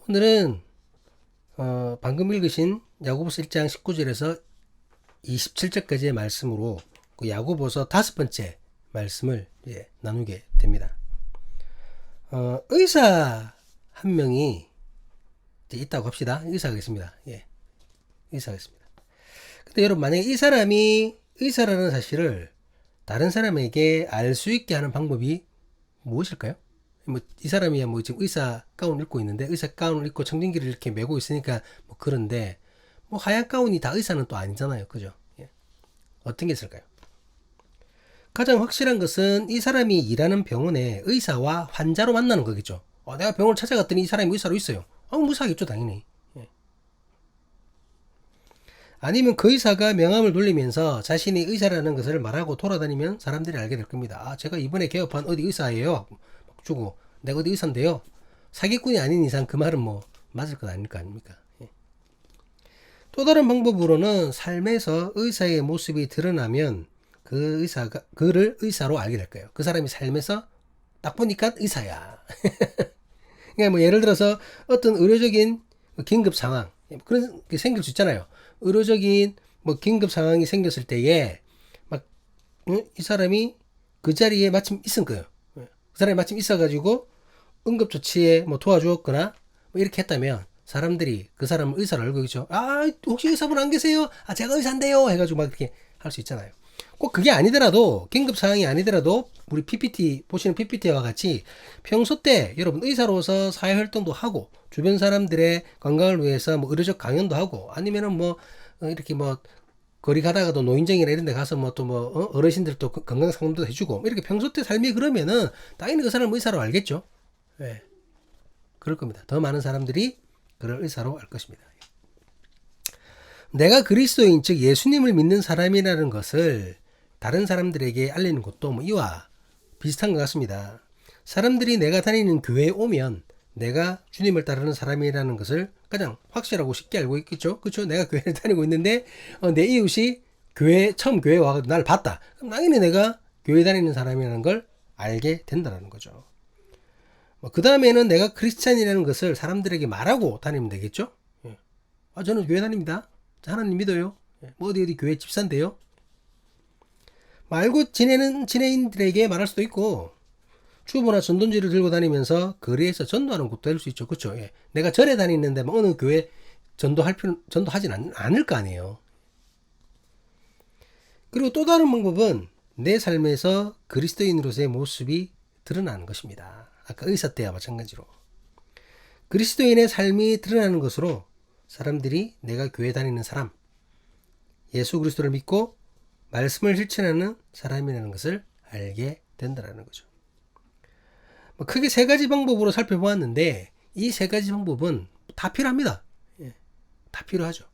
오늘은 방금 읽으신 야고보서 1장 19절에서 27절까지의 말씀으로 그 야고보서 5번째 말씀을 나누게 됩니다. 의사 한 명이 이제 있다고 합시다. 의사가 있습니다. 의사가 있습니다. 근데 여러분, 만약에 이 사람이 의사라는 사실을 다른 사람에게 알 수 있게 하는 방법이 무엇일까요? 이 사람이 지금 의사 가운을 입고 있는데, 의사 가운을 입고 청진기를 이렇게 메고 있으니까 그런데 하얀 가운이 다 의사는 또 아니잖아요. 그죠? 어떤 게 있을까요? 가장 확실한 것은 이 사람이 일하는 병원에 의사와 환자로 만나는 거겠죠. 내가 병원을 찾아갔더니 이 사람이 의사로 있어요. 무사하겠죠, 당연히. 아니면 그 의사가 명함을 돌리면서 자신이 의사라는 것을 말하고 돌아다니면 사람들이 알게 될 겁니다. 제가 이번에 개업한 어디 의사예요. 주고, 내가 어디 의사인데요. 사기꾼이 아닌 이상 그 말은 맞을 것 아닐 거 아닙니까? 또 다른 방법으로는 삶에서 의사의 모습이 드러나면 그 의사가 그를 의사로 알게 될 거예요. 그 사람이 삶에서 딱 보니까 의사야. 그러니까 예를 들어서 어떤 의료적인 긴급 상황, 그런 게 생길 수 있잖아요. 의료적인 긴급 상황이 생겼을 때에 이 사람이 그 자리에 마침 있은 거예요. 그 사람이 마침 있어가지고 응급조치에 도와주었거나 이렇게 했다면 사람들이 그 사람을 의사로 알고 있죠. 혹시 의사분 안 계세요? 제가 의사인데요. 해가지고 이렇게 할 수 있잖아요. 꼭 그게 아니더라도, 긴급 상황이 아니더라도 우리 PPT 보시는 PPT와 같이 평소 때 여러분 의사로서 사회활동도 하고 주변 사람들의 건강을 위해서 의료적 강연도 하고, 아니면은 이렇게 거리 가다가도 노인정이나 이런 데 가서 어르신들도 건강 상담도 해주고, 이렇게 평소 때 삶이 그러면은 당연히 그 사람은 의사로 알겠죠. 그럴 겁니다. 더 많은 사람들이 그를 의사로 알 것입니다. 내가 그리스도인, 즉 예수님을 믿는 사람이라는 것을 다른 사람들에게 알리는 것도 이와 비슷한 것 같습니다. 사람들이 내가 다니는 교회에 오면 내가 주님을 따르는 사람이라는 것을 가장 확실하고 쉽게 알고 있겠죠. 그렇죠? 내가 교회를 다니고 있는데 내 이웃이 처음 교회에 와서 날 봤다. 그럼 당연히 내가 교회 다니는 사람이라는 걸 알게 된다는 거죠. 그 다음에는 내가 크리스찬이라는 것을 사람들에게 말하고 다니면 되겠죠. 저는 교회 다닙니다. 하나님 믿어요. 어디 교회 집사인데요. 말고 지내는 지내인들에게 말할 수도 있고, 주보나 전돈지를 들고 다니면서 거리에서 전도하는 것도 할 수 있죠. 그렇죠? 내가 절에 다니는데 어느 교회 전도하진 않을 거 아니에요. 그리고 또 다른 방법은 내 삶에서 그리스도인으로서의 모습이 드러나는 것입니다. 아까 의사 때와 마찬가지로 그리스도인의 삶이 드러나는 것으로 사람들이 내가 교회 다니는 사람, 예수 그리스도를 믿고 말씀을 실천하는 사람이라는 것을 알게 된다는 거죠. 크게 세 가지 방법으로 살펴보았는데 이 세 가지 방법은 다 필요합니다. 다 필요하죠.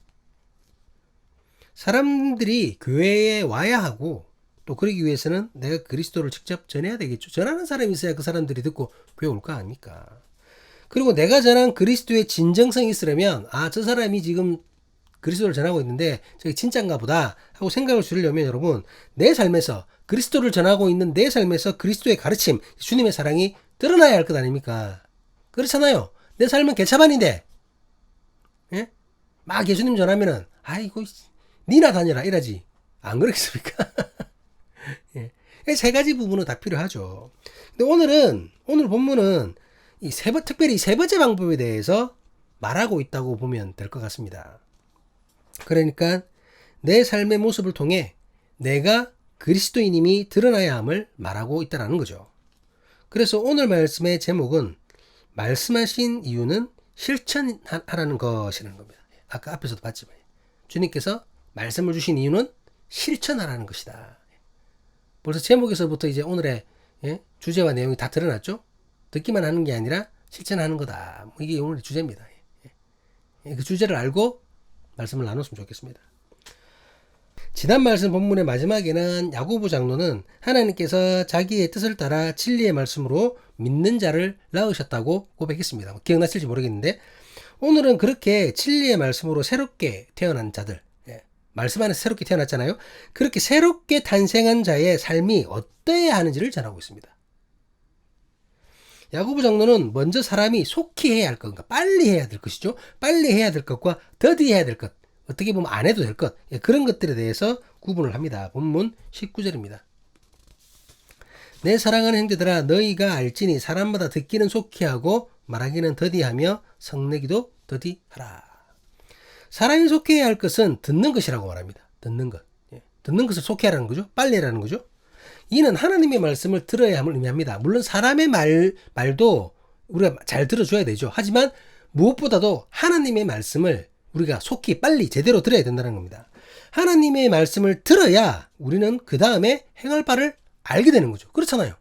사람들이 교회에 와야 하고, 또 그러기 위해서는 내가 그리스도를 직접 전해야 되겠죠. 전하는 사람이 있어야 그 사람들이 듣고 교회 올 거 아닙니까? 그리고 내가 전한 그리스도의 진정성이 있으려면 저 사람이 지금 그리스도를 전하고 있는데 저게 진짜인가 보다 하고 생각을 주려면, 여러분, 내 삶에서 그리스도를 전하고 있는 내 삶에서 그리스도의 가르침, 주님의 사랑이 드러나야 할 것 아닙니까? 그렇잖아요. 내 삶은 개차반인데 막 예수님 전하면은 아이고 니나 다녀라 이러지. 안 그렇겠습니까? 세 가지 부분은 다 필요하죠. 근데 오늘 본문은 특별히 세 번째 방법에 대해서 말하고 있다고 보면 될 것 같습니다. 그러니까 내 삶의 모습을 통해 내가 그리스도인임이 드러나야 함을 말하고 있다는 거죠. 그래서 오늘 말씀의 제목은 말씀하신 이유는 실천하라는 것이라는 겁니다. 아까 앞에서도 봤지만 주님께서 말씀을 주신 이유는 실천하라는 것이다. 벌써 제목에서부터 이제 오늘의 주제와 내용이 다 드러났죠. 듣기만 하는 게 아니라 실천하는 거다. 이게 오늘의 주제입니다. 그 주제를 알고 말씀을 나눴으면 좋겠습니다. 지난 말씀 본문의 마지막에는 야고보 장로는 하나님께서 자기의 뜻을 따라 진리의 말씀으로 믿는 자를 낳으셨다고 고백했습니다. 기억나실지 모르겠는데, 오늘은 그렇게 진리의 말씀으로 새롭게 태어난 자들, 말씀 안에서 새롭게 태어났잖아요. 그렇게 새롭게 탄생한 자의 삶이 어떠해야 하는지를 전하고 있습니다. 야고보 장로는 먼저 사람이 속히 해야 할 것, 그러니까 빨리 해야 될 것이죠. 빨리 해야 될 것과 더디 해야 될 것, 어떻게 보면 안 해도 될 것, 그런 것들에 대해서 구분을 합니다. 본문 19절입니다. 내 사랑하는 형제들아 너희가 알지니 사람마다 듣기는 속히 하고 말하기는 더디하며 성내기도 더디하라. 사람이 속히 해야 할 것은 듣는 것이라고 말합니다. 듣는 것. 듣는 것을 속히 하라는 거죠. 빨리 하라는 거죠. 이는 하나님의 말씀을 들어야 함을 의미합니다. 물론 사람의 말도 우리가 잘 들어줘야 되죠. 하지만 무엇보다도 하나님의 말씀을 우리가 속히 빨리 제대로 들어야 된다는 겁니다. 하나님의 말씀을 들어야 우리는 그 다음에 행할 바를 알게 되는 거죠. 그렇잖아요.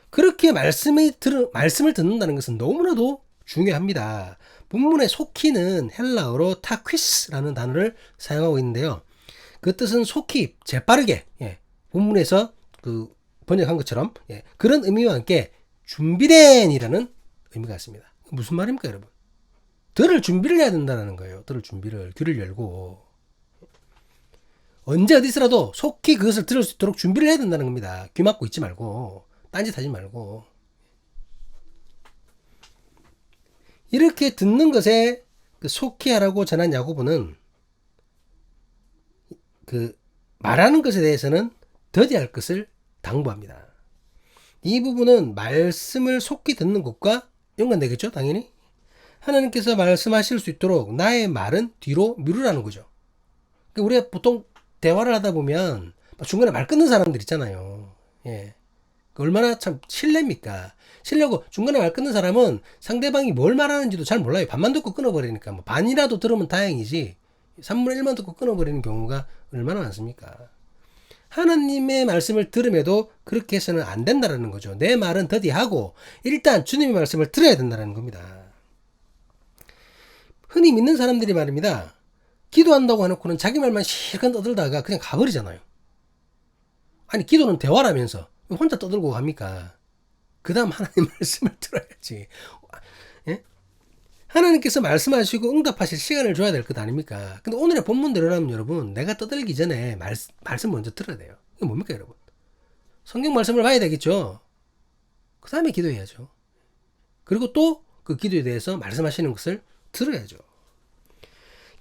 그렇게 말씀을 듣는다는 것은 너무나도 중요합니다. 본문의 속히는 헬라어로 타퀴스라는 단어를 사용하고 있는데요. 그 뜻은 속히, 재빠르게, 본문에서 그 번역한 것처럼 그런 의미와 함께 준비된이라는 의미가 있습니다. 무슨 말입니까, 여러분? 들을 준비를 해야 된다는 거예요. 들을 준비를, 귀를 열고. 언제 어디서라도 속히 그것을 들을 수 있도록 준비를 해야 된다는 겁니다. 귀 막고 있지 말고, 딴짓 하지 말고. 이렇게 듣는 것에 그 속히 하라고 전한 야고보는 그 말하는 것에 대해서는 더디할 것을 당부합니다. 이 부분은 말씀을 속히 듣는 것과 연관되겠죠, 당연히. 하나님께서 말씀하실 수 있도록 나의 말은 뒤로 미루라는 거죠. 우리가 보통 대화를 하다 보면 중간에 말 끊는 사람들 있잖아요. 얼마나 참 실례입니까? 실례고 중간에 말 끊는 사람은 상대방이 뭘 말하는지도 잘 몰라요. 반만 듣고 끊어버리니까. 뭐 반이라도 들으면 다행이지 3분의 1만 듣고 끊어버리는 경우가 얼마나 많습니까? 하나님의 말씀을 들음에도 그렇게 해서는 안 된다는 거죠. 내 말은 더디하고 일단 주님의 말씀을 들어야 된다는 겁니다. 흔히 믿는 사람들이 말입니다. 기도한다고 해놓고는 자기 말만 실컷 떠들다가 그냥 가버리잖아요. 아니 기도는 대화라면서 혼자 떠들고 갑니까? 그 다음 하나님 말씀을 들어야지. 하나님께서 말씀하시고 응답하실 시간을 줘야 될 것 아닙니까? 근데 오늘의 본문대로라면 여러분 내가 떠들기 전에 말씀 먼저 들어야 돼요. 이게 뭡니까 여러분? 성경 말씀을 봐야 되겠죠. 그 다음에 기도해야죠. 그리고 또 그 기도에 대해서 말씀하시는 것을 들어야죠.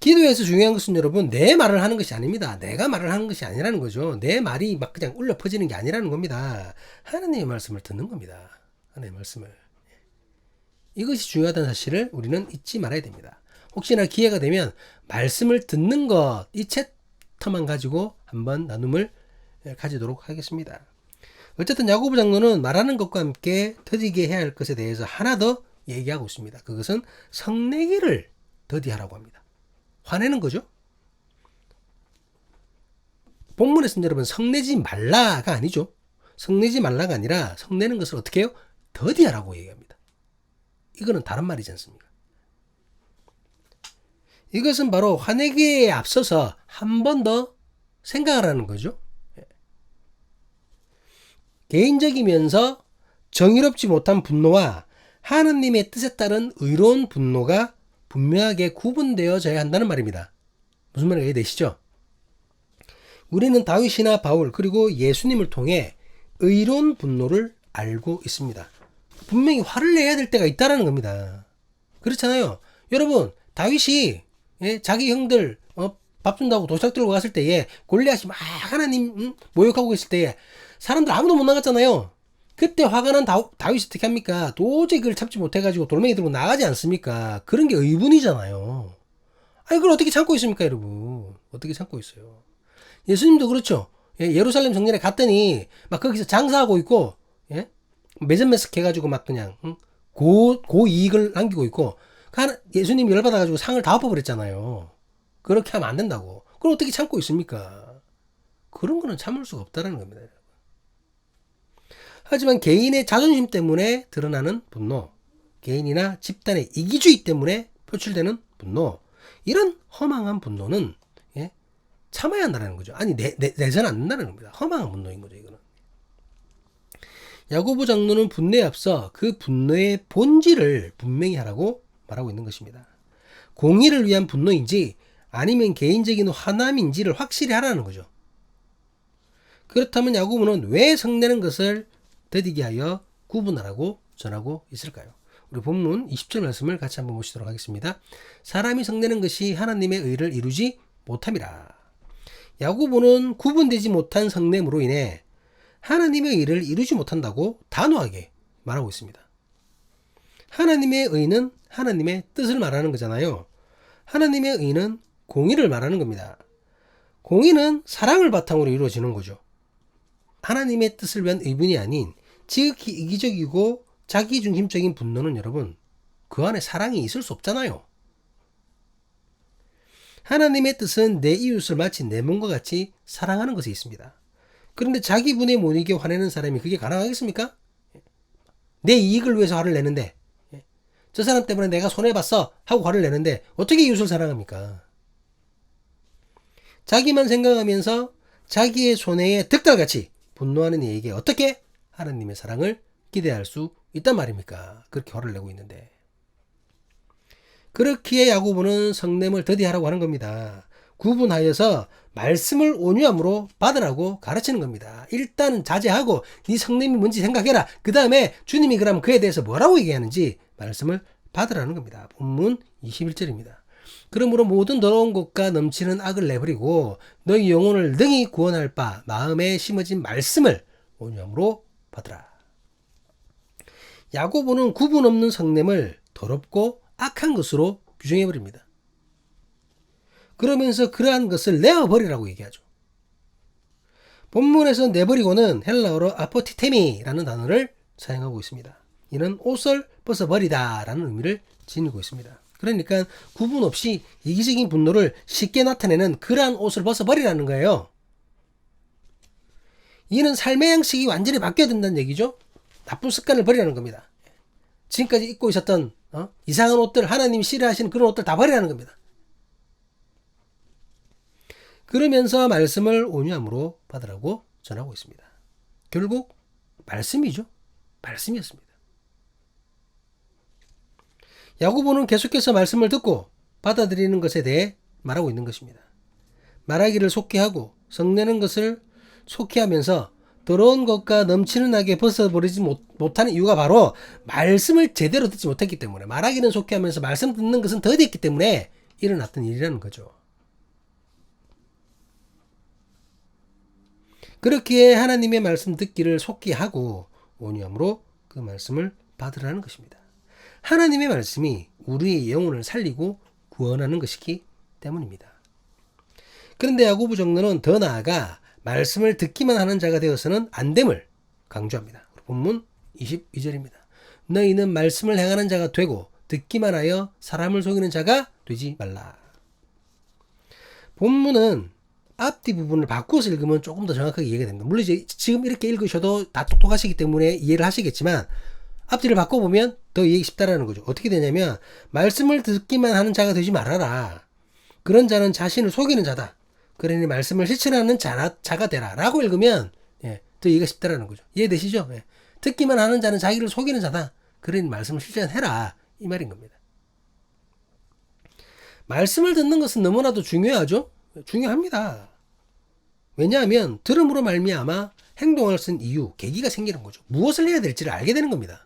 기도에서 중요한 것은 여러분 내 말을 하는 것이 아닙니다. 내가 말을 하는 것이 아니라는 거죠. 내 말이 막 그냥 울려 퍼지는 게 아니라는 겁니다. 하나님의 말씀을 듣는 겁니다. 하나님의 말씀을. 이것이 중요하다는 사실을 우리는 잊지 말아야 됩니다. 혹시나 기회가 되면 말씀을 듣는 것, 이 챕터만 가지고 한번 나눔을 가지도록 하겠습니다. 어쨌든 야고보 장로는 말하는 것과 함께 더디게 해야 할 것에 대해서 하나 더 얘기하고 있습니다. 그것은 성내기를 더디하라고 합니다. 화내는 거죠. 본문에서는 여러분 성내지 말라가 아니죠. 성내지 말라가 아니라 성내는 것을 어떻게 해요? 더디하라고 얘기합니다. 이거는 다른 말이지 않습니까? 이것은 바로 화내기에 앞서서 한 번 더 생각하라는 거죠. 개인적이면서 정의롭지 못한 분노와 하나님의 뜻에 따른 의로운 분노가 분명하게 구분되어져야 한다는 말입니다. 무슨 말인가 이해되시죠? 우리는 다윗이나 바울 그리고 예수님을 통해 의로운 분노를 알고 있습니다. 분명히 화를 내야 될 때가 있다는 겁니다. 그렇잖아요. 여러분 다윗이 자기 형들 밥 준다고 도시락 들고 갔을 때에 골리앗이 막 하나님 모욕하고 계실 때에 사람들 아무도 못 나갔잖아요. 그때 화가 난 다윗이 어떻게 합니까? 도저히 그걸 참지 못해가지고 돌멩이 들고 나가지 않습니까? 그런 게 의분이잖아요. 아니 그걸 어떻게 참고 있습니까 여러분? 어떻게 참고 있어요? 예수님도 그렇죠. 예루살렘 성전에 갔더니 막 거기서 장사하고 있고 매점매석 해가지고 막 그냥 고이익을 남기고 있고 예수님이 열받아가지고 상을 다 엎어버렸잖아요. 그렇게 하면 안 된다고. 그걸 어떻게 참고 있습니까? 그런 거는 참을 수가 없다는 겁니다. 하지만 개인의 자존심 때문에 드러나는 분노, 개인이나 집단의 이기주의 때문에 표출되는 분노, 이런 허망한 분노는 참아야 한다는 거죠. 아니 내선 안 된다는 겁니다. 허망한 분노인 거죠. 이거는. 야고보 장로는 분노에 앞서 그 분노의 본질을 분명히 하라고 말하고 있는 것입니다. 공의를 위한 분노인지 아니면 개인적인 화남인지를 확실히 하라는 거죠. 그렇다면 야고보는 왜 성내는 것을 더디게 하여 구분하라고 전하고 있을까요? 우리 본문 20절 말씀을 같이 한번 보시도록 하겠습니다. 사람이 성내는 것이 하나님의 의를 이루지 못함이라. 야고보는 구분되지 못한 성냄으로 인해 하나님의 의를 이루지 못한다고 단호하게 말하고 있습니다. 하나님의 의는 하나님의 뜻을 말하는 거잖아요. 하나님의 의는 공의를 말하는 겁니다. 공의는 사랑을 바탕으로 이루어지는 거죠. 하나님의 뜻을 위한 의분이 아닌 지극히 이기적이고 자기중심적인 분노는 여러분, 그 안에 사랑이 있을 수 없잖아요. 하나님의 뜻은 내 이웃을 마치 내 몸과 같이 사랑하는 것에 있습니다. 그런데 자기 분에 못 이겨 화내는 사람이 그게 가능하겠습니까? 내 이익을 위해서 화를 내는데, 저 사람 때문에 내가 손해봤어 하고 화를 내는데 어떻게 이웃을 사랑합니까? 자기만 생각하면서 자기의 손해에 득달같이 분노하는 이에게 어떻게 하나님의 사랑을 기대할 수 있단 말입니까? 그렇게 화를 내고 있는데. 그렇기에 야고보는 성냄을 더디하라고 하는 겁니다. 구분하여서 말씀을 온유함으로 받으라고 가르치는 겁니다. 일단은 자제하고 네 성냄이 뭔지 생각해라. 그 다음에 주님이 그럼 그에 대해서 뭐라고 얘기하는지 말씀을 받으라는 겁니다. 본문 21절입니다. 그러므로 모든 더러운 것과 넘치는 악을 내버리고 너희 영혼을 능히 구원할 바 마음에 심어진 말씀을 온유함으로 받으라. 야고보는 구분 없는 성냄을 더럽고 악한 것으로 규정해버립니다. 그러면서 그러한 것을 내어버리라고 얘기하죠. 본문에서 내버리고는 헬라어로 아포티테미라는 단어를 사용하고 있습니다. 이는 옷을 벗어버리다 라는 의미를 지니고 있습니다. 그러니까 구분 없이 이기적인 분노를 쉽게 나타내는 그러한 옷을 벗어버리라는 거예요. 이는 삶의 양식이 완전히 바뀌어야 된다는 얘기죠. 나쁜 습관을 버리라는 겁니다. 지금까지 입고 있었던 이상한 옷들, 하나님이 싫어하시는 그런 옷들 다 버리라는 겁니다. 그러면서 말씀을 온유함으로 받으라고 전하고 있습니다. 결국 말씀이죠. 말씀이었습니다. 야고보는 계속해서 말씀을 듣고 받아들이는 것에 대해 말하고 있는 것입니다. 말하기를 속히 하고 성내는 것을 속히 하면서 더러운 것과 넘치는 악에 벗어버리지 못하는 이유가 바로 말씀을 제대로 듣지 못했기 때문에, 말하기는 속히 하면서 말씀 듣는 것은 더디했기 때문에 일어났던 일이라는 거죠. 그렇기에 하나님의 말씀 듣기를 속히 하고 온유함으로 그 말씀을 받으라는 것입니다. 하나님의 말씀이 우리의 영혼을 살리고 구원하는 것이기 때문입니다. 그런데 야고보 정로는 더 나아가 말씀을 듣기만 하는 자가 되어서는 안 됨을 강조합니다. 본문 22절입니다. 너희는 말씀을 행하는 자가 되고 듣기만 하여 사람을 속이는 자가 되지 말라. 본문은 앞뒤 부분을 바꾸어서 읽으면 조금 더 정확하게 이해가 됩니다. 물론 이제 지금 이렇게 읽으셔도 다 똑똑하시기 때문에 이해를 하시겠지만 앞뒤를 바꿔보면 더 이해가 쉽다라는 거죠. 어떻게 되냐면 말씀을 듣기만 하는 자가 되지 말아라. 그런 자는 자신을 속이는 자다. 그러니 말씀을 실천하는 자가 되라 라고 읽으면 더 이해가 쉽다라는 거죠. 이해되시죠? 듣기만 하는 자는 자기를 속이는 자다. 그러니 말씀을 실천해라 이 말인 겁니다. 말씀을 듣는 것은 너무나도 중요하죠. 중요합니다. 왜냐하면 들음으로 말미암아 행동할 수 있는 이유, 계기가 생기는 거죠. 무엇을 해야 될지를 알게 되는 겁니다.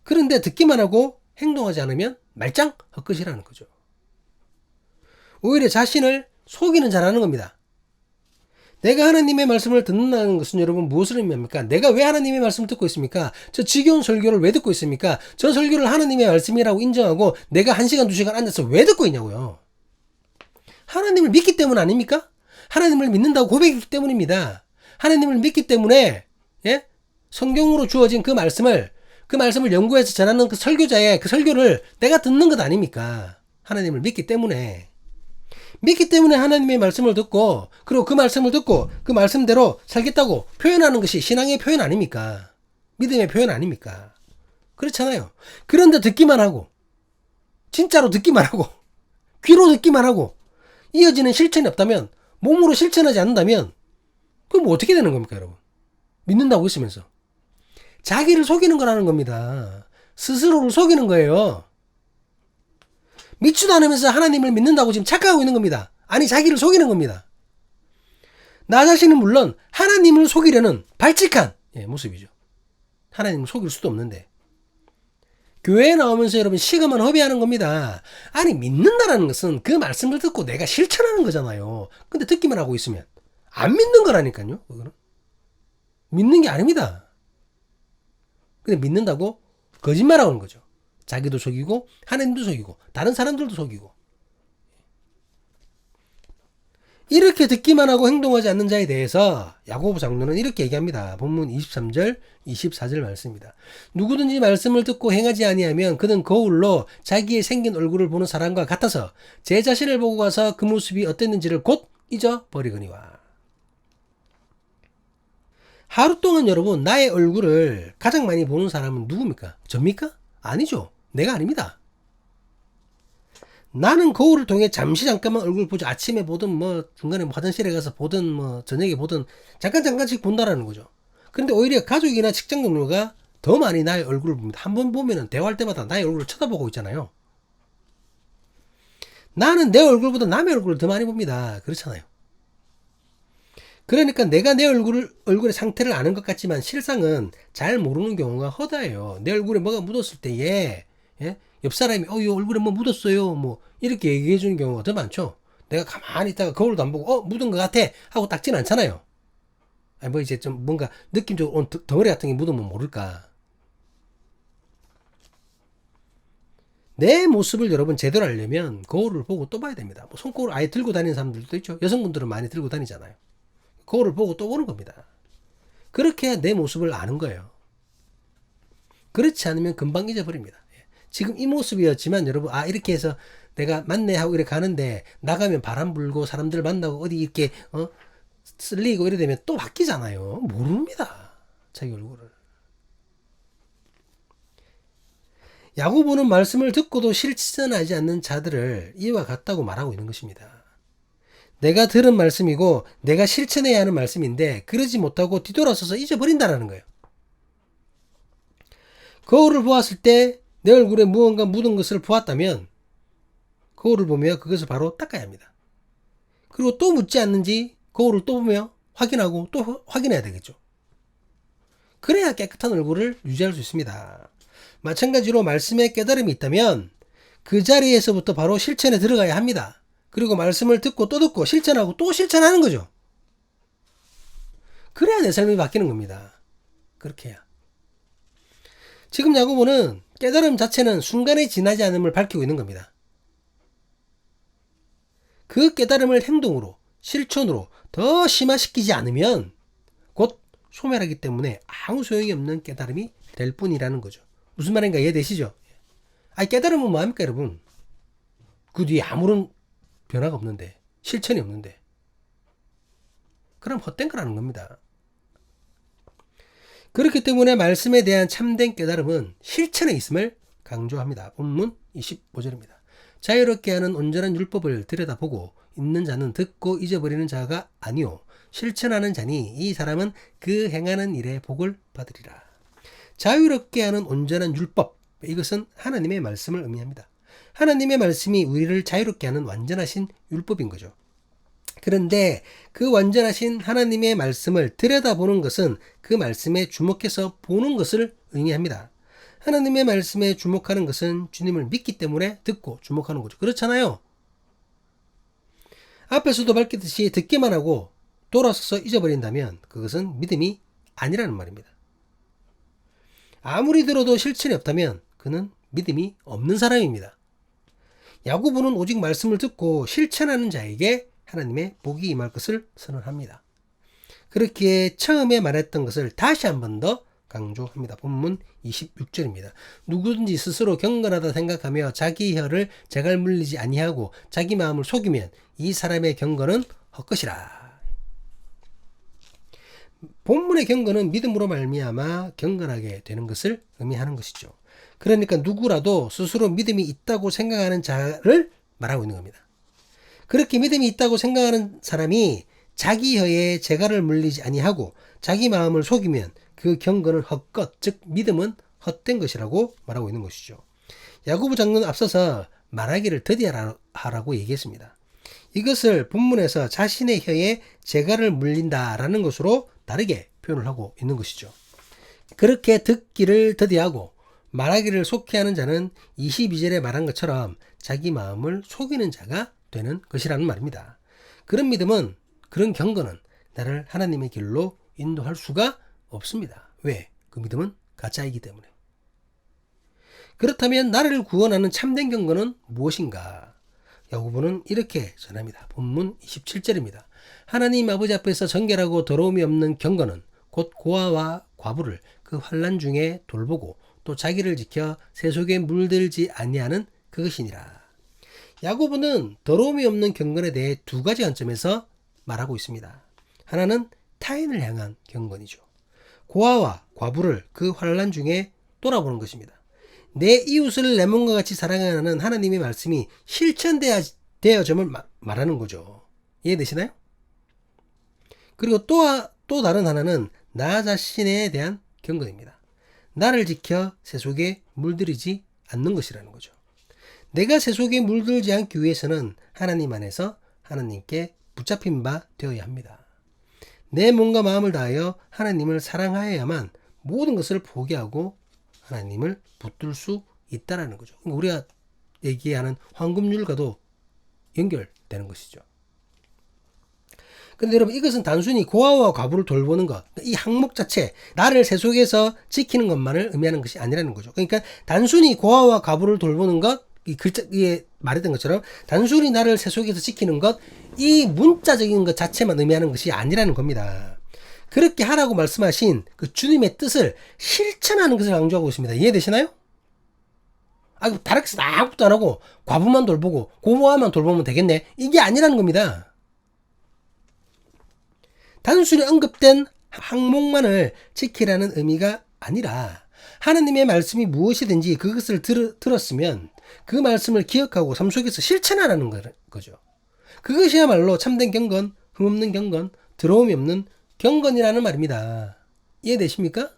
그런데 듣기만 하고 행동하지 않으면 말짱 헛것이라는 거죠. 오히려 자신을 속이는 자라는 겁니다. 내가 하나님의 말씀을 듣는다는 것은 여러분 무엇을 의미합니까? 내가 왜 하나님의 말씀을 듣고 있습니까? 저 지겨운 설교를 왜 듣고 있습니까? 저 설교를 하나님의 말씀이라고 인정하고 내가 1시간, 2시간 앉아서 왜 듣고 있냐고요. 하나님을 믿기 때문 아닙니까? 하나님을 믿는다고 고백했기 때문입니다. 하나님을 믿기 때문에 성경으로 주어진 그 말씀을 연구해서 전하는 그 설교자의 그 설교를 내가 듣는 것 아닙니까? 하나님을 믿기 때문에 하나님의 말씀을 듣고, 그리고 그 말씀을 듣고 그 말씀대로 살겠다고 표현하는 것이 신앙의 표현 아닙니까? 믿음의 표현 아닙니까? 그렇잖아요. 그런데 듣기만 하고, 진짜로 듣기만 하고, 귀로 듣기만 하고 이어지는 실천이 없다면, 몸으로 실천하지 않는다면 그럼 뭐 어떻게 되는 겁니까, 여러분? 믿는다고 있으면서 자기를 속이는 거라는 겁니다. 스스로를 속이는 거예요. 믿지도 않으면서 하나님을 믿는다고 지금 착각하고 있는 겁니다. 아니, 자기를 속이는 겁니다. 나 자신은 물론 하나님을 속이려는 발칙한 모습이죠. 하나님 속일 수도 없는데. 교회에 나오면서 여러분 시간만 허비하는 겁니다. 아니 믿는다라는 것은 그 말씀을 듣고 내가 실천하는 거잖아요. 근데 듣기만 하고 있으면 안 믿는 거라니까요. 그거는 믿는 게 아닙니다. 근데 믿는다고 거짓말하는 거죠. 자기도 속이고 하나님도 속이고 다른 사람들도 속이고. 이렇게 듣기만 하고 행동하지 않는 자에 대해서 야고보 장로는 이렇게 얘기합니다. 본문 23절 24절 말씀입니다. 누구든지 말씀을 듣고 행하지 아니하면 그는 거울로 자기의 생긴 얼굴을 보는 사람과 같아서 제 자신을 보고 가서 그 모습이 어땠는지를 곧 잊어버리거니와. 하루 동안 여러분 나의 얼굴을 가장 많이 보는 사람은 누굽니까? 접니까? 아니죠. 내가 아닙니다. 나는 거울을 통해 잠깐만 얼굴 보죠. 아침에 보든 뭐 중간에 화장실에 가서 보든 뭐 저녁에 보든 잠깐씩 본다라는 거죠. 근데 오히려 가족이나 직장 동료가 더 많이 나의 얼굴을 봅니다. 한 번 보면은 대화할 때마다 나의 얼굴을 쳐다보고 있잖아요. 나는 내 얼굴보다 남의 얼굴을 더 많이 봅니다. 그렇잖아요. 그러니까 내가 내 얼굴의 상태를 아는 것 같지만 실상은 잘 모르는 경우가 허다해요. 내 얼굴에 뭐가 묻었을 때에 옆 사람이 이 얼굴에 뭐 묻었어요 뭐 이렇게 얘기해 주는 경우가 더 많죠. 내가 가만히 있다가 거울도 안 보고 묻은 것 같아 하고 닦지는 않잖아요. 아니 뭐 이제 좀 뭔가 느낌적으로 덩어리 같은 게 묻으면 모를까. 내 모습을 여러분 제대로 하려면 거울을 보고 또 봐야 됩니다. 뭐 손거울 아예 들고 다니는 사람들도 있죠. 여성분들은 많이 들고 다니잖아요. 거울을 보고 또 보는 겁니다. 그렇게 해야 내 모습을 아는 거예요. 그렇지 않으면 금방 잊어버립니다. 지금 이 모습이었지만 여러분 이렇게 해서 내가 맞네 하고 이렇게 가는데 나가면 바람 불고 사람들 만나고 어디 이렇게 쓸리고 이래 되면 또 바뀌잖아요. 모릅니다. 자기 얼굴을. 야고보는 말씀을 듣고도 실천하지 않는 자들을 이와 같다고 말하고 있는 것입니다. 내가 들은 말씀이고 내가 실천해야 하는 말씀인데 그러지 못하고 뒤돌아서서 잊어버린다는 거예요. 거울을 보았을 때 내 얼굴에 무언가 묻은 것을 보았다면 거울을 보며 그것을 바로 닦아야 합니다. 그리고 또 묻지 않는지 거울을 또 보며 확인하고 또 확인해야 되겠죠. 그래야 깨끗한 얼굴을 유지할 수 있습니다. 마찬가지로 말씀에 깨달음이 있다면 그 자리에서부터 바로 실천에 들어가야 합니다. 그리고 말씀을 듣고 또 듣고 실천하고 또 실천하는 거죠. 그래야 내 삶이 바뀌는 겁니다. 그렇게 해야. 지금 야고보는 깨달음 자체는 순간에 지나지 않음을 밝히고 있는 겁니다. 그 깨달음을 행동으로, 실천으로 더 심화시키지 않으면 곧 소멸하기 때문에 아무 소용이 없는 깨달음이 될 뿐이라는 거죠. 무슨 말인가 이해되시죠? 깨달음은 뭐합니까 여러분? 그 뒤에 아무런 변화가 없는데, 실천이 없는데, 그럼 헛된 거라는 겁니다. 그렇기 때문에 말씀에 대한 참된 깨달음은 실천에 있음을 강조합니다. 본문 25절입니다. 자유롭게 하는 온전한 율법을 들여다보고 있는 자는 듣고 잊어버리는 자가 아니요 실천하는 자니 이 사람은 그 행하는 일에 복을 받으리라. 자유롭게 하는 온전한 율법, 이것은 하나님의 말씀을 의미합니다. 하나님의 말씀이 우리를 자유롭게 하는 완전하신 율법인 거죠. 그런데 그 완전하신 하나님의 말씀을 들여다보는 것은 그 말씀에 주목해서 보는 것을 의미합니다. 하나님의 말씀에 주목하는 것은 주님을 믿기 때문에 듣고 주목하는 거죠. 그렇잖아요. 앞에서도 밝혔듯이 듣기만 하고 돌아서서 잊어버린다면 그것은 믿음이 아니라는 말입니다. 아무리 들어도 실천이 없다면 그는 믿음이 없는 사람입니다. 야고보는 오직 말씀을 듣고 실천하는 자에게 하나님의 복이 임할 것을 선언합니다. 그렇기에 처음에 말했던 것을 다시 한 번 더 강조합니다. 본문 26절입니다. 누구든지 스스로 경건하다 생각하며 자기 혀를 재갈 물리지 아니하고 자기 마음을 속이면 이 사람의 경건은 헛것이라. 본문의 경건은 믿음으로 말미암아 경건하게 되는 것을 의미하는 것이죠. 그러니까 누구라도 스스로 믿음이 있다고 생각하는 자를 말하고 있는 겁니다. 그렇게 믿음이 있다고 생각하는 사람이 자기 혀에 재갈을 물리지 아니하고 자기 마음을 속이면 그 경건은 헛것, 즉 믿음은 헛된 것이라고 말하고 있는 것이죠. 야고보 장로는 앞서서 말하기를 더디하라고 얘기했습니다. 이것을 본문에서 자신의 혀에 재갈을 물린다라는 것으로 다르게 표현을 하고 있는 것이죠. 그렇게 듣기를 더디하고 말하기를 속히 하는 자는 22절에 말한 것처럼 자기 마음을 속이는 자가 되는 것이라는 말입니다. 그런 믿음은, 그런 경건은 나를 하나님의 길로 인도할 수가 없습니다. 왜? 그 믿음은 가짜이기 때문에. 그렇다면 나를 구원하는 참된 경건은 무엇인가? 야고보는 이렇게 전합니다. 본문 27절입니다. 하나님 아버지 앞에서 정결하고 더러움이 없는 경건은 곧 고아와 과부를 그 환난 중에 돌보고 또 자기를 지켜 세 속에 물들지 아니하는 그것이니라. 야고보는 더러움이 없는 경건에 대해 두 가지 관점에서 말하고 있습니다. 하나는 타인을 향한 경건이죠. 고아와 과부를 그 환난 중에 돌아보는 것입니다. 내 이웃을 내 몸과 같이 사랑하는 하나님의 말씀이 실천되어짐을 말하는 거죠. 이해되시나요? 그리고 또 다른 하나는 나 자신에 대한 경건입니다. 나를 지켜 세 속에 물들이지 않는 것이라는 거죠. 내가 세 속에 물들지 않기 위해서는 하나님 안에서 하나님께 붙잡힌 바 되어야 합니다. 내 몸과 마음을 다하여 하나님을 사랑하여야만 모든 것을 포기하고 하나님을 붙들 수 있다라는 거죠. 우리가 얘기하는 황금률과도 연결되는 것이죠. 근데 여러분, 이것은 단순히 고아와 과부를 돌보는 것, 이 항목 자체, 나를 세 속에서 지키는 것만을 의미하는 것이 아니라는 거죠. 그러니까 단순히 고아와 과부를 돌보는 것, 이 글자에 말했던 것처럼 단순히 나를 세 속에서 지키는 것, 이 문자적인 것 자체만 의미하는 것이 아니라는 겁니다. 그렇게 하라고 말씀하신 그 주님의 뜻을 실천하는 것을 강조하고 있습니다. 이해되시나요? 다른 것은 아무것도 안 하고 과부만 돌보고 고아만 돌보면 되겠네, 이게 아니라는 겁니다. 단순히 언급된 항목만을 지키라는 의미가 아니라 하나님의 말씀이 무엇이든지 그것을 들었으면 그 말씀을 기억하고 삶 속에서 실천하라는 거죠. 그것이야말로 참된 경건, 흠없는 경건, 더러움이 없는 경건이라는 말입니다. 이해되십니까?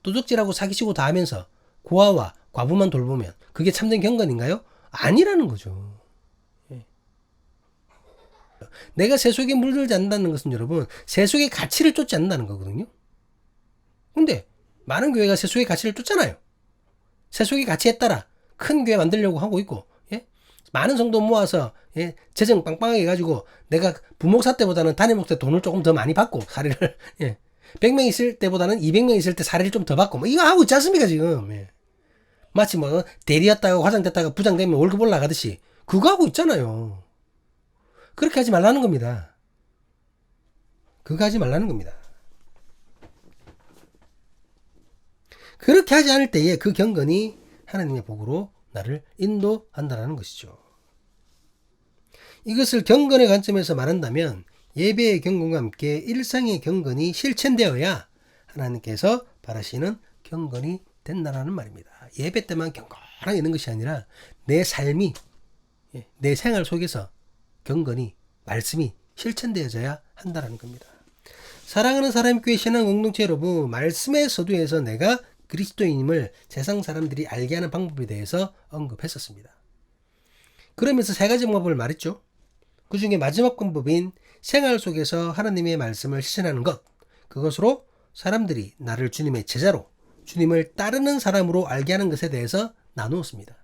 도적질하고 사기치고 다 하면서 고아와 과부만 돌보면 그게 참된 경건인가요? 아니라는 거죠. 내가 세 속에 물들지 않는다는 것은 여러분, 세 속의 가치를 쫓지 않는다는 거거든요. 근데 많은 교회가 세 속의 가치를 쫓잖아요. 세 속의 가치에 따라 큰 교회 만들려고 하고 있고, 많은 성도 모아서 재정 빵빵하게 해가지고 내가 부목사 때보다는 담임 목사 돈을 조금 더 많이 받고 사례를 100명 있을 때보다는 200명 있을 때 사례를 좀 더 받고, 이거 하고 있지 않습니까 지금? 마치 대리였다가 과장 됐다가 부장 되면 월급 올라가듯이 그거 하고 있잖아요. 그렇게 하지 말라는 겁니다. 그거 하지 말라는 겁니다. 그렇게 하지 않을 때에 그 경건이 하나님의 복으로 나를 인도한다는 것이죠. 이것을 경건의 관점에서 말한다면 예배의 경건과 함께 일상의 경건이 실천되어야 하나님께서 바라시는 경건이 된다는 말입니다. 예배 때만 경건하게 있는 것이 아니라 내 삶이, 내 생활 속에서 경건이, 말씀이 실천되어져야 한다는 겁니다. 사랑하는 사람교회 신앙 공동체 여러분, 말씀의 서두에서 내가 그리스도인임을 세상 사람들이 알게 하는 방법에 대해서 언급했었습니다. 그러면서 세 가지 방법을 말했죠. 그 중에 마지막 방법인 생활 속에서 하나님의 말씀을 실천하는 것, 그것으로 사람들이 나를 주님의 제자로, 주님을 따르는 사람으로 알게 하는 것에 대해서 나누었습니다.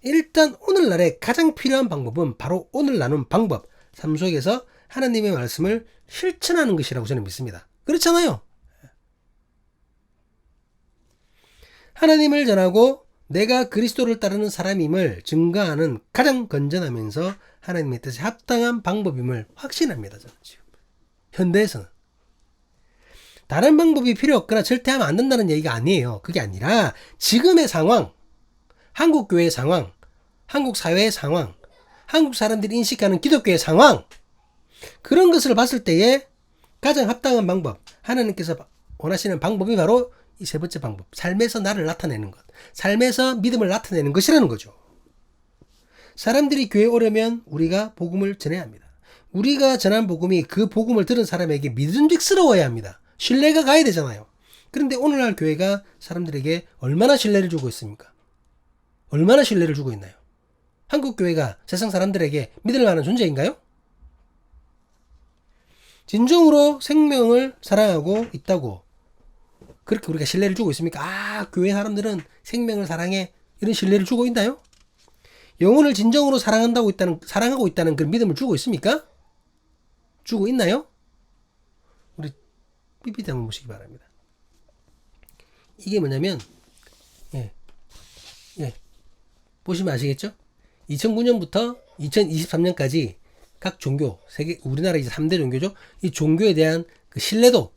일단 오늘날에 가장 필요한 방법은 바로 오늘 나눈 방법, 삶 속에서 하나님의 말씀을 실천하는 것이라고 저는 믿습니다. 그렇잖아요. 하나님을 전하고 내가 그리스도를 따르는 사람임을 증거하는 가장 건전하면서 하나님의 뜻에 합당한 방법임을 확신합니다. 저는 지금 현대에서는 다른 방법이 필요 없거나 절대 하면 안 된다는 얘기가 아니에요. 그게 아니라 지금의 상황, 한국 교회의 상황, 한국 사회의 상황, 한국 사람들이 인식하는 기독교의 상황, 그런 것을 봤을 때에 가장 합당한 방법, 하나님께서 원하시는 방법이 바로 이 세 번째 방법, 삶에서 나를 나타내는 것, 삶에서 믿음을 나타내는 것이라는 거죠. 사람들이 교회에 오려면 우리가 복음을 전해야 합니다. 우리가 전한 복음이 그 복음을 들은 사람에게 믿음직스러워야 합니다. 신뢰가 가야 되잖아요. 그런데 오늘날 교회가 사람들에게 얼마나 신뢰를 주고 있습니까? 얼마나 신뢰를 주고 있나요? 한국 교회가 세상 사람들에게 믿을 만한 존재인가요? 진정으로 생명을 사랑하고 있다고, 그렇게 우리가 신뢰를 주고 있습니까? 아, 교회 사람들은 생명을 사랑해. 이런 신뢰를 주고 있나요? 영혼을 진정으로 사랑하고 있다는 그런 믿음을 주고 있습니까? 주고 있나요? 우리 PPT 한번 보시기 바랍니다. 이게 뭐냐면, 예, 보시면 아시겠죠? 2009년부터 2023년까지 각 종교, 우리나라 이제 3대 종교죠. 이 종교에 대한 그 신뢰도,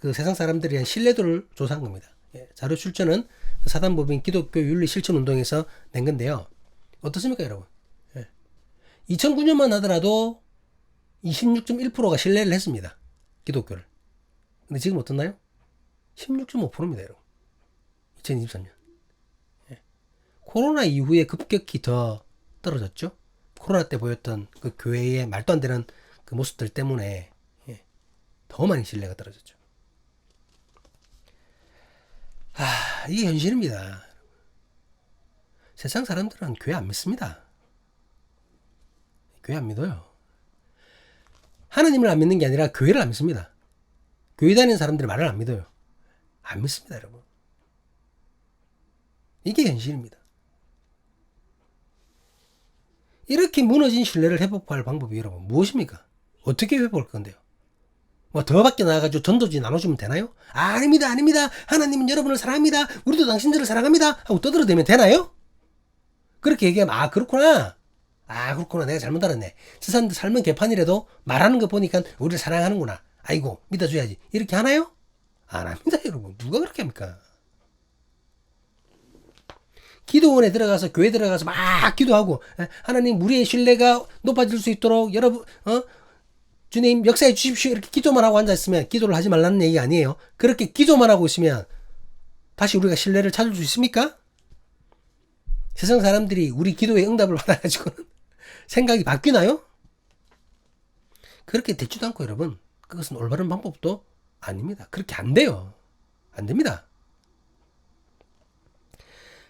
그 세상 사람들에 대한 신뢰도를 조사한 겁니다. 예, 자료 출처는 사단법인 기독교 윤리 실천 운동에서 낸 건데요. 어떻습니까, 여러분? 예. 2009년만 하더라도 26.1%가 신뢰를 했습니다. 기독교를. 근데 지금 어떻나요? 16.5%입니다, 여러분. 2023년. 예. 코로나 이후에 급격히 더 떨어졌죠. 코로나 때 보였던 그 교회의 말도 안 되는 그 모습들 때문에 더 많이 신뢰가 떨어졌죠. 이게 현실입니다. 세상 사람들은 교회 안 믿습니다. 교회 안 믿어요. 하나님을 안 믿는 게 아니라 교회를 안 믿습니다. 교회 다니는 사람들의 말을 안 믿어요. 안 믿습니다, 여러분. 이게 현실입니다. 이렇게 무너진 신뢰를 회복할 방법이 여러분 무엇입니까? 어떻게 회복할 건데요? 뭐 더 밖에 나가가지고 전도지 나눠주면 되나요? 아닙니다, 아닙니다. 하나님은 여러분을 사랑합니다. 우리도 당신들을 사랑합니다. 하고 떠들어대면 되나요? 그렇게 얘기하면 그렇구나. 그렇구나. 내가 잘못 알았네. 저 사람들 삶은 개판이라도 말하는 거 보니까 우리를 사랑하는구나. 아이고 믿어줘야지. 이렇게 하나요? 안 합니다, 여러분. 누가 그렇게 합니까? 기도원에 들어가서 교회 들어가서 막 기도하고 하나님 우리의 신뢰가 높아질 수 있도록 여러분 주님 역사해 주십시오 이렇게 기도만 하고 앉아있으면 기도를 하지 말라는 얘기 아니에요. 그렇게 기도만 하고 있으면 다시 우리가 신뢰를 찾을 수 있습니까? 세상 사람들이 우리 기도에 응답을 받아가지고는 생각이 바뀌나요? 그렇게 되지도 않고 여러분 그것은 올바른 방법도 아닙니다. 그렇게 안 돼요. 안 됩니다.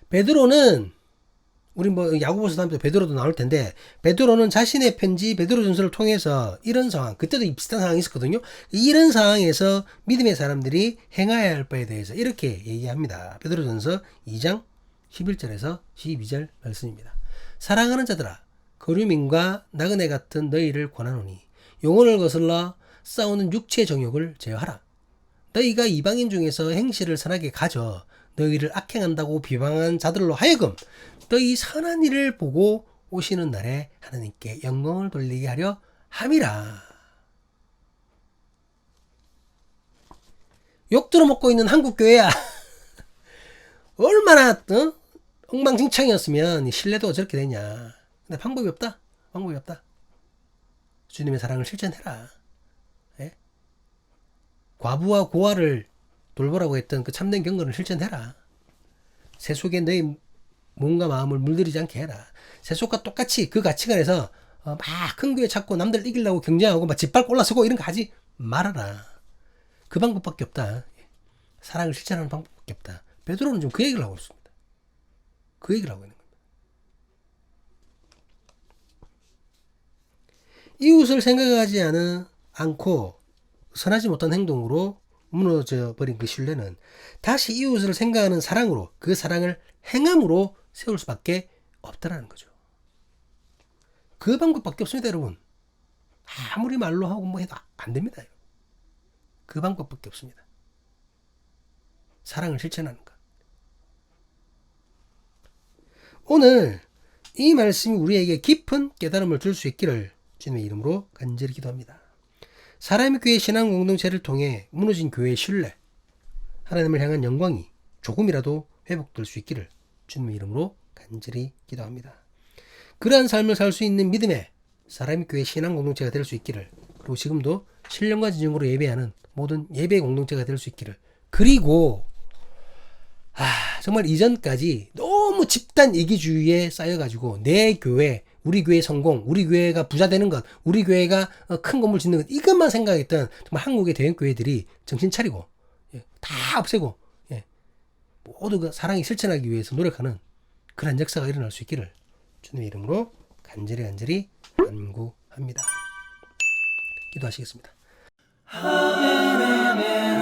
베드로는 우리 뭐 야고보서 다음에 베드로도 나올 텐데 베드로는 자신의 편지 베드로전서를 통해서 이런 상황 그때도 비슷한 상황이 있었거든요. 이런 상황에서 믿음의 사람들이 행해야 할 바에 대해서 이렇게 얘기합니다. 베드로전서 2장 11절에서 12절 말씀입니다. 사랑하는 자들아 거류민과 나그네 같은 너희를 권하노니 영혼을 거슬러 싸우는 육체의 정욕을 제어하라. 너희가 이방인 중에서 행실을 선하게 가져 너희를 악행한다고 비방한 자들로 하여금 너희 선한 일을 보고 오시는 날에 하나님께 영광을 돌리게 하려 함이라. 욕 들어먹고 있는 한국교회야. 얼마나 엉망진창이었으면 신뢰도가 저렇게 되냐. 근데 방법이 없다. 방법이 없다. 주님의 사랑을 실천해라. 예? 과부와 고아를 돌보라고 했던 그 참된 경건을 실천해라. 세속에 너희 몸과 마음을 물들이지 않게 해라. 세속과 똑같이 그 가치관에서 막 큰 교회 찾고 남들 이기려고 경쟁하고 막 짓밟고 올라서고 이런 거 하지 말아라. 그 방법밖에 없다. 사랑을 실천하는 방법밖에 없다. 베드로는 좀 그 얘기를 하고 있습니다. 그 얘기를 하고 있는 겁니다. 이웃을 생각하지 않고 선하지 못한 행동으로 무너져 버린 그 신뢰는 다시 이웃을 생각하는 사랑으로 그 사랑을 행함으로 세울 수밖에 없다라는 거죠. 그 방법밖에 없습니다, 여러분. 아무리 말로 하고 뭐 해도 안 됩니다. 여러분. 그 방법밖에 없습니다. 사랑을 실천하는 것. 오늘 이 말씀이 우리에게 깊은 깨달음을 줄 수 있기를 주님의 이름으로 간절히 기도합니다. 사람의 교회 신앙 공동체를 통해 무너진 교회의 신뢰, 하나님을 향한 영광이 조금이라도 회복될 수 있기를 주님의 이름으로 간절히 기도합니다. 그러한 삶을 살 수 있는 믿음의 사람의 교회 신앙 공동체가 될 수 있기를, 그리고 지금도 신령과 진정으로 예배하는 모든 예배 공동체가 될 수 있기를, 그리고 정말 이전까지 너무 집단 이기주의에 쌓여가지고 내 교회, 우리 교회 성공, 우리 교회가 부자 되는 것, 우리 교회가 큰 건물 짓는 것, 이것만 생각했던 정말 한국의 대형 교회들이 정신 차리고 다 없애고 모두 사랑이 실천하기 위해서 노력하는 그런 역사가 일어날 수 있기를 주님의 이름으로 간절히 간구합니다. 기도하시겠습니다. 아멘, 아멘.